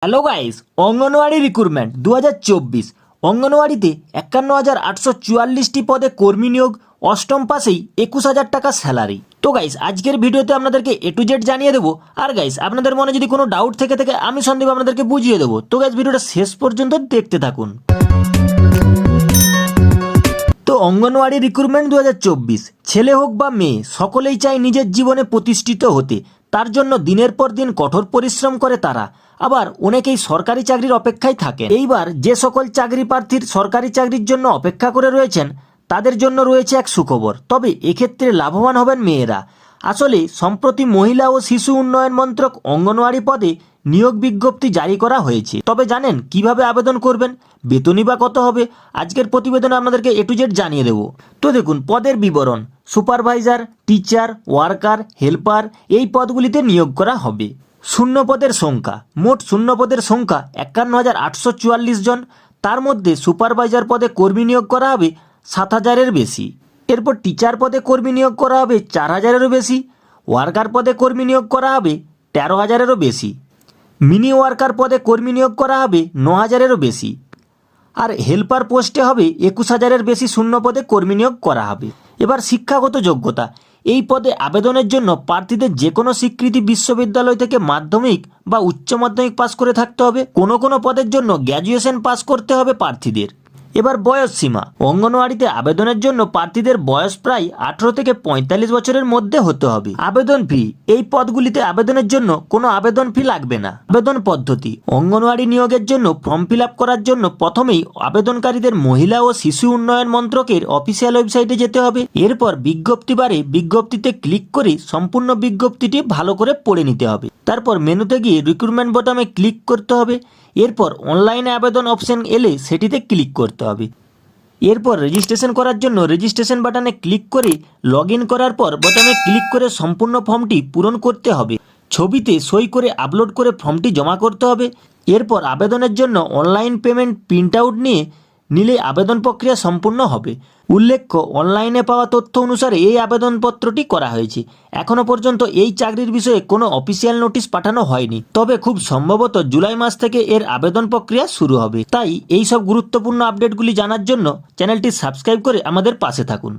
Hello guys, anganwadi recruitment 2024 অঙ্গনওয়াড়িতে ৫১,৮৪৪টি পদে কর্মী নিয়োগ, অষ্টম পাশেই ২১,০০০ টাকা স্যালারি। তো গাইস, আজকের ভিডিওতে আপনাদেরকে A to Z জানিয়ে দেবো। আর গাইস, আপনাদের মনে যদি কোনো ডাউট থেকে থাকে আমি সন্দীপ আপনাদেরকে বুঝিয়ে দেবো। তো গাইস, ভিডিওটা শেষ পর্যন্ত দেখতে থাকুন। তো অঙ্গনওয়াড়ি রিক্রুটমেন্ট 2024 ছেলে হোক বা মেয়ে সকলেই চায় নিজের জীবনে প্রতিষ্ঠিত হতে। তার জন্য দিনের পর দিন কঠোর পরিশ্রম করে তারা। আবার অনেকেই সরকারি চাকরির অপেক্ষায় থাকে। এইবার যে সকল চাকরি প্রার্থীর সরকারি চাকরির জন্য অপেক্ষা করে রয়েছেন তাদের জন্য রয়েছে এক সুখবর। তবে এক্ষেত্রে লাভবান হবেন মেয়েরা। আসলে সম্প্রতি মহিলা ও শিশু উন্নয়ন মন্ত্রক অঙ্গনওয়াড়ি পদে নিয়োগ বিজ্ঞপ্তি জারি করা হয়েছে। তবে জানেন কিভাবে আবেদন করবেন, বেতনই বা কত হবে? আজকের প্রতিবেদনে আপনাদেরকে A to Z জানিয়ে দেবো। তো দেখুন পদের বিবরণ: সুপারভাইজার, টিচার, ওয়ার্কার, হেল্পার এই পদগুলিতে নিয়োগ করা হবে। শূন্য পদের সংখ্যা: মোট শূন্য পদের সংখ্যা ৫১,৮৪৪ জন। তার মধ্যে সুপারভাইজার পদে কর্মী নিয়োগ করা হবে ৭,০০০-এর বেশি। এরপর টিচার পদে কর্মী নিয়োগ করা হবে ৪,০০০-এরও বেশি। ওয়ার্কার পদে কর্মী নিয়োগ করা হবে ১৩,০০০-এরও বেশি। মিনি ওয়ার্কার পদে কর্মী নিয়োগ করা হবে ৯,০০০-এরও বেশি। আর হেল্পার পোস্টে হবে ২১,০০০-এর বেশি শূন্য পদে কর্মী নিয়োগ করা হবে। এবার শিক্ষাগত যোগ্যতা: এই পদে আবেদনের জন্য প্রার্থীদের যে কোনো স্বীকৃতি বিশ্ববিদ্যালয় থেকে মাধ্যমিক বা উচ্চ মাধ্যমিক পাস করে থাকতে হবে। কোনো কোনো পদের জন্য গ্র্যাজুয়েশন পাস করতে হবে প্রার্থীদের। এবার বয়স সীমা: অঙ্গনওয়াড়িতে আবেদনের জন্য প্রার্থীদের বয়স প্রায় ১৮ থেকে ৪৫ বছরের মধ্যে হতে হবে। আবেদন ফি: এই পদগুলিতে আবেদনের জন্য কোনো আবেদন ফি লাগবে না। আবেদন পদ্ধতি: অঙ্গনওয়াড়ি নিয়োগের জন্য ফর্ম ফিল আপ করার জন্য প্রথমেই আবেদনকারীদের মহিলা ও শিশু উন্নয়ন মন্ত্রকের অফিসিয়াল ওয়েবসাইটে যেতে হবে। এরপর বিজ্ঞপ্তি বারে বিজ্ঞপ্তিতে ক্লিক করে সম্পূর্ণ বিজ্ঞপ্তিটি ভালো করে পড়ে নিতে হবে। তারপর মেনুতে গিয়ে রিক্রুটমেন্ট বোতামে ক্লিক করতে হবে। এরপর অনলাইনে আবেদন অপশন এলে সেটিতে ক্লিক করতে হবে। এরপর রেজিস্ট্রেশন করার জন্য রেজিস্ট্রেশন বাটনে ক্লিক করে লগ ইন করার পর বোতামে ক্লিক করে সম্পূর্ণ ফর্মটি পূরণ করতে হবে। ছবিতে সই করে আপলোড করে ফর্মটি জমা করতে হবে। এরপর আবেদনের জন্য অনলাইন পেমেন্ট প্রিন্ট আউট নিলে আবেদন প্রক্রিয়া সম্পূর্ণ হবে। উল্লেখ্য, অনলাইনে পাওয়া তথ্য অনুসারে এই আবেদনপত্রটি করা হয়েছে। এখনও পর্যন্ত এই চাকরির বিষয়ে কোনো অফিসিয়াল নোটিশ পাঠানো হয়নি, তবে খুব সম্ভবত জুলাই মাস থেকে এর আবেদন প্রক্রিয়া শুরু হবে। তাই এই সব গুরুত্বপূর্ণ আপডেটগুলি জানার জন্য চ্যানেলটি সাবস্ক্রাইব করে আমাদের পাশে থাকুন।